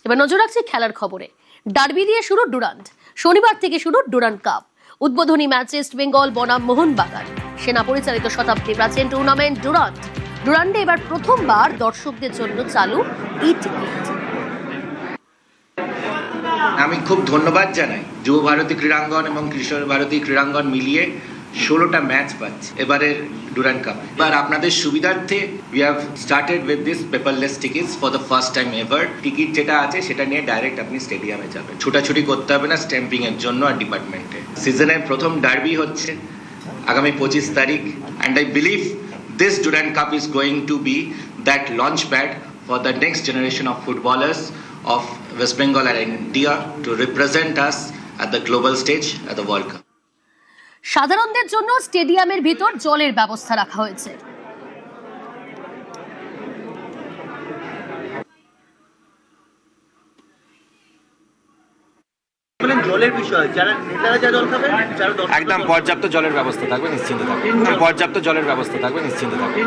এবার নজর রাখছি খেলার খবরে। ডার্বি দিয়ে শুরু ডুরান্ড, শনিবার থেকে শুরু ডুরান্ড কাপ। উদ্বোধনী ম্যাচে ইস্ট বেঙ্গল বনাম মোহনবাগান। সেনা পরিচালিত শতাব্দী প্রাচীন টুর্নামেন্ট ডুরান্ড। ডুরান্ডে এবার প্রথমবার দর্শকদের জন্য চালু ই-টিকিট। আমি খুব ধন্যবাদ জানাই যুব ভারতী ক্রীড়াঙ্গন এবং কিশোর ভারতী ক্রীড়াঙ্গন মিলিয়ে 16টা ম্যাচ পাচ্ছে এবারের ডুরান্ড কাপ। এবার আপনাদের সুবিধার্থে we have started with this paperless tickets for the first time ever. Ticket যেটা আছে সেটা নিয়ে ডাইরেক্ট আপনি স্টেডিয়ামে যাবেন, ছোটাছুটি করতে হবে না স্ট্যাম্পিং এর জন্য আর ডিপার্টমেন্টে। সিজনের প্রথম ডার্বি হচ্ছে আগামী 25 তারিখ, and I believe this Durand Cup is going to be that launch pad for the next generation of footballers of West Bengal and India to represent us at the global stage at the World Cup. সাধারণদের জন্য স্টেডিয়ামের ভিতর জলের ব্যবস্থা রাখা হয়েছে। জলের বিষয় যারা নেতারা যা জল খাবে একদম পর্যাপ্ত জলের ব্যবস্থা থাকবে, নিশ্চিন্তে থাকবে। পর্যাপ্ত জলের ব্যবস্থা থাকবে, নিশ্চিন্তে থাকবে।